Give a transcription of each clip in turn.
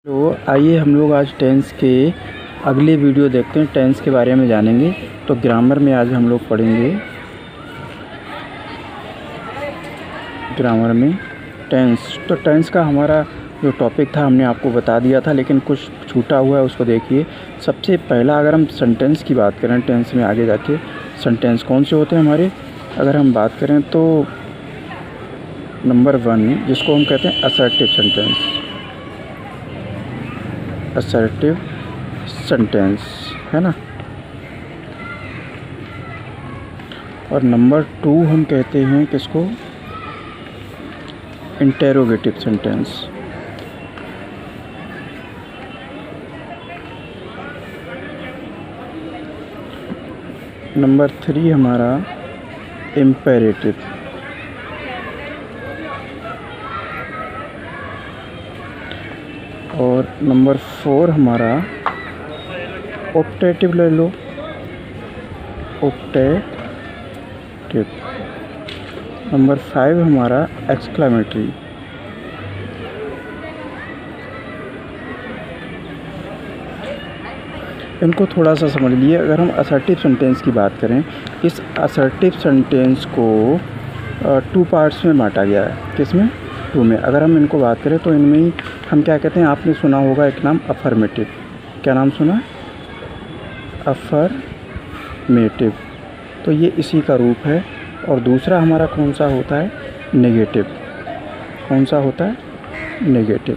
तो आइए हम लोग आज टेंस के अगले वीडियो देखते हैं। टेंस के बारे में जानेंगे। तो ग्रामर में आज हम लोग पढ़ेंगे ग्रामर में टेंस। तो टेंस का हमारा जो टॉपिक था हमने आपको बता दिया था, लेकिन कुछ छूटा हुआ है, उसको देखिए। सबसे पहला अगर हम सेंटेंस की बात करें, टेंस में आगे जाके सेंटेंस कौन से होते हैं हमारे, अगर हम बात करें तो नंबर 1 जिसको हम कहते हैं असर्टिव सेंटेंस। असर्टिव सेंटेंस है ना। और नंबर 2 हम कहते हैं किसको, इंटेरोगेटिव सेंटेंस। नंबर 3 हमारा इम्पेरेटिव। और नंबर 4 हमारा ऑप्टेटिव ले लो, ऑप्टेटिव। नंबर 5 हमारा एक्सक्लेमेटरी। इनको थोड़ा सा समझ लिए। अगर हम असर्टिव सेंटेंस की बात करें, इस असर्टिव सेंटेंस को 2 पार्ट्स में बांटा गया है। किसमें? 2 में। अगर हम इनको बात करें तो इनमें ही हम क्या कहते हैं, आपने सुना होगा एक नाम अफर्मेटिव। क्या नाम सुना? अफर्मेटिव। तो ये इसी का रूप है। और दूसरा हमारा कौन सा होता है, नेगेटिव। कौन सा होता है? नेगेटिव।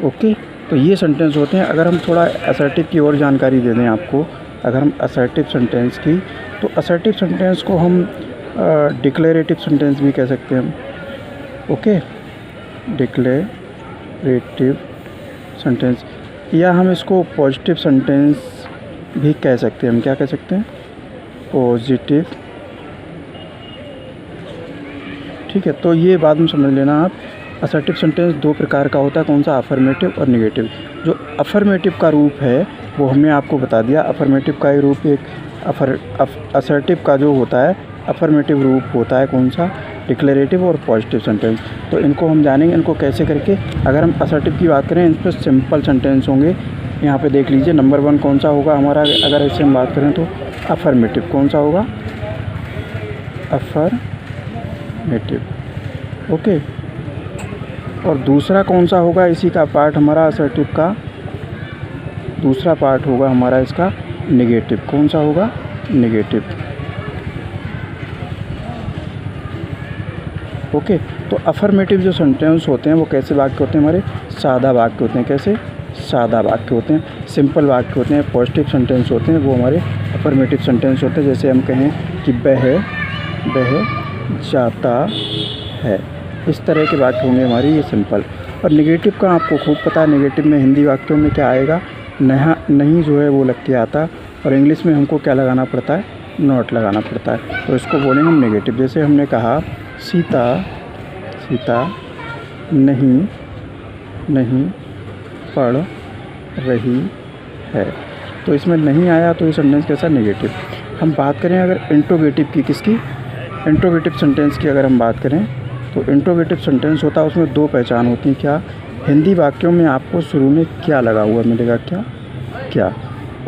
ओके, तो ये सेंटेंस होते हैं। अगर हम थोड़ा असर्टिव की और जानकारी दे दें आपको, अगर हम असर्टिव सेंटेंस की, तो असर्टिव सेंटेंस को हम डिक्लेरेटिव सेंटेंस भी कह सकते हैं हम। ओके, डिक्लेरेटिव सेंटेंस, या हम इसको पॉजिटिव सेंटेंस भी कह सकते हैं। हम क्या कह सकते हैं? पॉजिटिव। ठीक है, तो ये बाद में समझ लेना आप। असर्टिव सेंटेंस 2 प्रकार का होता है। कौन सा? अफर्मेटिव और नेगेटिव। जो अफर्मेटिव का रूप है वो हमने आपको बता दिया। अफर्मेटिव का ही रूप एक असर्टिव का जो होता है अफर्मेटिव रूप होता है कौन सा? डिक्लेरेटिव और पॉजिटिव सेंटेंस। तो इनको हम जानेंगे, इनको कैसे करके। अगर हम असर्टिव की बात करें, इन पर सिंपल सेंटेंस होंगे। यहाँ पे देख लीजिए, नंबर 1 कौन सा होगा हमारा, अगर इससे हम बात करें तो अफर्मेटिव। कौन सा होगा? अफर्मेटिव। ओके, और दूसरा कौन सा होगा इसी का पार्ट हमारा असर्टिव का? दूसरा पार्ट होगा हमारा इसका नेगेटिव। कौन सा होगा? नेगेटिव। ओके, तो अफर्मेटिव जो सेंटेंस होते हैं वो कैसे वाक्य होते हैं हमारे? सादा वाक्य होते हैं। कैसे? सादा वाक्य होते हैं, सिंपल वाक्य होते हैं। पॉजिटिव सेंटेंस होते हैं वो हमारे अफर्मेटिव सेंटेंस होते हैं। जैसे हम कहें कि बह जाता है, इस तरह के वाक्य होंगे हमारे ये सिंपल। और नेगेटिव का आपको खूब पता है, नेगेटिव में हिंदी वाक्यों में क्या आएगा? नहीं जो है वो लग के आता, और इंग्लिश में हमको क्या लगाना पड़ता है? नॉट लगाना पड़ता है। तो इसको बोलेंगे हम नेगेटिव। जैसे हमने कहा सीता नहीं पढ़ रही है, तो इसमें नहीं आया, तो ये सेंटेंस कैसा? नेगेटिव। हम बात करें अगर इंट्रोगेटिव की, किसकी? इंट्रोगेटिव सेंटेंस की अगर हम बात करें तो इंट्रोगेटिव सेंटेंस होता है, उसमें 2 पहचान होती हैं। क्या? हिंदी वाक्यों में आपको शुरू में क्या लगा हुआ मिलेगा? क्या।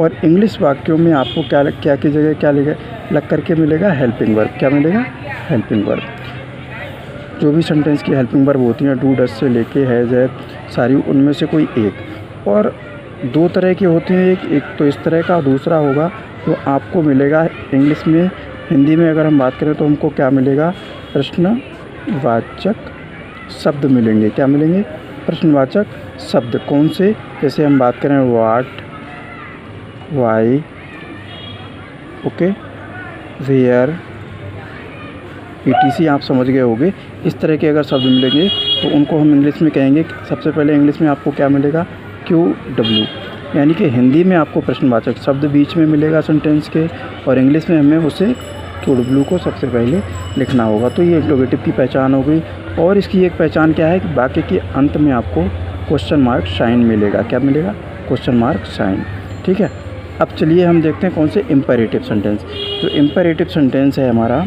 और इंग्लिश वाक्यों में आपको क्या की जगह क्या लग करके मिलेगा? Helping verb. क्या मिलेगा? Helping verb. जो भी सेंटेंस की हेल्पिंग वर्ब होती हैं, डू डज से लेके हैज़ है सारी, उनमें से कोई एक। और 2 तरह की होती हैं, एक तो इस तरह का, दूसरा होगा तो आपको मिलेगा इंग्लिश में। हिंदी में अगर हम बात करें तो हमको क्या मिलेगा? प्रश्नवाचक शब्द मिलेंगे। क्या मिलेंगे? प्रश्नवाचक शब्द। कौन से? जैसे हम बात करें what, why, okay, where, ETC, आप समझ गए होंगे। इस तरह के अगर शब्द मिलेंगे तो उनको हम इंग्लिश में कहेंगे। सबसे पहले इंग्लिश में आपको क्या मिलेगा? QW। यानी कि हिंदी में आपको प्रश्नवाचक शब्द बीच में मिलेगा सेंटेंस के, और इंग्लिश में हमें उसे QW को सबसे पहले लिखना होगा। तो ये इंट्रोगेटिव की पहचान हो गई। और इसकी एक पहचान क्या है कि वाक्य के अंत में आपको क्वेश्चन मार्क साइन मिलेगा। क्या मिलेगा? Question mark sign. ठीक है, अब चलिए हम देखते हैं कौन से इम्पेरेटिव सेंटेंस। जो इम्पेरेटिव सेंटेंस है हमारा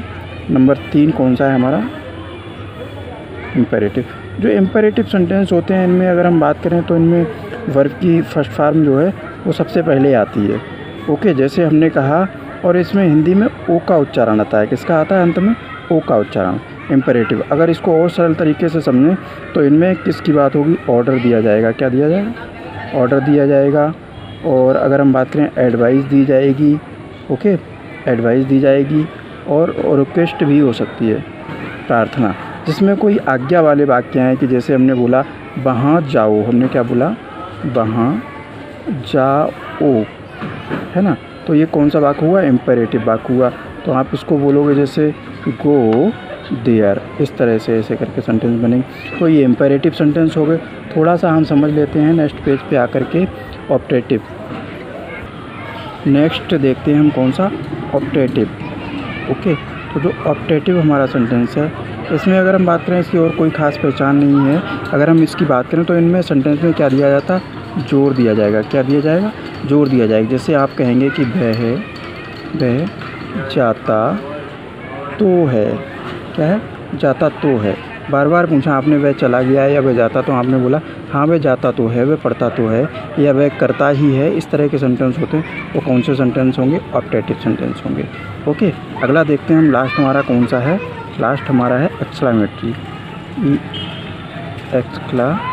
नंबर 3 कौन सा है हमारा? इम्पेरेटिव। जो इम्पेरेटिव सेंटेंस होते हैं इनमें अगर हम बात करें तो इनमें वर्ब की फर्स्ट फॉर्म जो है वो सबसे पहले आती है। ओके, जैसे हमने कहा, और इसमें हिंदी में ओ का उच्चारण आता है। किसका आता है अंत में? ओ का उच्चारण, इम्पेरेटिव। अगर इसको और सरल तरीके से समझें तो इनमें किसकी बात होगी? ऑर्डर दिया जाएगा। क्या दिया जाएगा? ऑर्डर दिया जाएगा। और अगर हम बात करें एडवाइस दी जाएगी। ओके, एडवाइस दी जाएगी। और रिक्वेस्ट भी हो सकती है, प्रार्थना, जिसमें कोई आज्ञा वाले वाक्य हैं कि जैसे हमने बोला वहाँ जाओ। हमने क्या बोला? वहाँ जाओ, है ना। तो ये कौन सा वाक्य हुआ? इम्पेरेटिव वाक्य हुआ। तो आप इसको बोलोगे जैसे गो देयर, इस तरह से ऐसे करके सेंटेंस बनेंगे। तो ये इम्पेरेटिव सेंटेंस हो गए। थोड़ा सा हम समझ लेते हैं नेक्स्ट पेज पे आकर के ऑप्टेटिव। नेक्स्ट देखते हैं हम कौन सा? ऑप्टेटिव। ओके, तो जो ऑप्टेटिव हमारा सेंटेंस है, इसमें अगर हम बात करें इसकी और कोई ख़ास पहचान नहीं है। अगर हम इसकी बात करें तो इनमें सेंटेंस में क्या दिया जाता? जोर दिया जाएगा। क्या दिया जाएगा? जोर दिया जाएगा। जैसे आप कहेंगे कि वह जाता तो है। क्या है? जाता तो है। बार बार पूछा आपने वह चला गया है या वह जाता, तो आपने बोला हाँ वह जाता तो है, वह पढ़ता तो है, या वह करता ही है। इस तरह के सेंटेंस होते हैं, वो कौन से सेंटेंस होंगे? ऑप्टेटिव सेंटेंस होंगे। ओके, अगला देखते हैं हम लास्ट हमारा कौन सा है? लास्ट हमारा है एक्सक्लामेटरी। एक्सक्लामेटरी।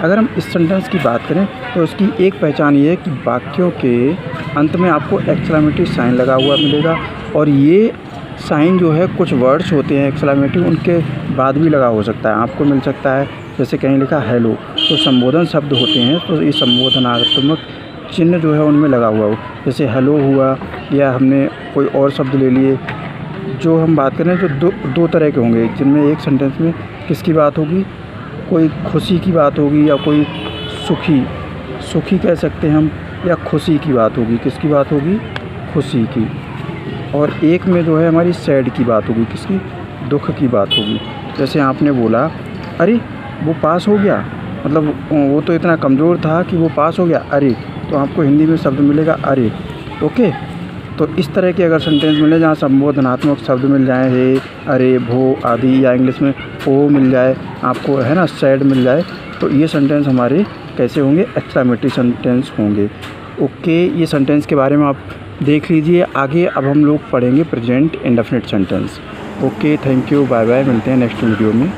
अगर हम इस सेंटेंस की बात करें तो इसकी एक पहचान ये है कि वाक्यों के अंत में आपको एक्सक्लामेटरी साइन लगा हुआ मिलेगा। और ये साइन जो है कुछ वर्ड्स होते हैं एक्सक्लामेटरी, उनके बाद भी लगा हो सकता है, आपको मिल सकता है। जैसे कहीं लिखा हेलो, तो संबोधन शब्द होते हैं, तो ये संबोधनात्मक चिन्ह जो है उनमें लगा हुआ हो। जैसे हेलो हुआ, या हमने कोई और शब्द ले लिए। जो हम बात करें जो दो तरह के होंगे, जिनमें एक सेंटेंस में किसकी बात होगी? कोई खुशी की बात होगी, या कोई सुखी कह सकते हैं हम, या खुशी की बात होगी। किसकी बात होगी? खुशी की। और एक में जो है हमारी सैड की बात होगी। किसकी? दुख की बात होगी। जैसे आपने बोला अरे वो पास हो गया, मतलब वो तो इतना कमज़ोर था कि वो पास हो गया, अरे, तो आपको हिंदी में शब्द मिलेगा अरे। ओके, तो इस तरह के अगर सेंटेंस मिले जहाँ संबोधनात्मक शब्द मिल जाए, हे, अरे, भो आदि, या इंग्लिश में ओ मिल जाए आपको, है ना, सैड मिल जाए, तो ये सेंटेंस हमारे कैसे होंगे? एक्सक्लामेटरी सेंटेंस होंगे। ओके, ये सेंटेंस के बारे में आप देख लीजिए। आगे अब हम लोग पढ़ेंगे present indefinite sentence. Okay, thank you, bye bye, मिलते हैं नेक्स्ट वीडियो में।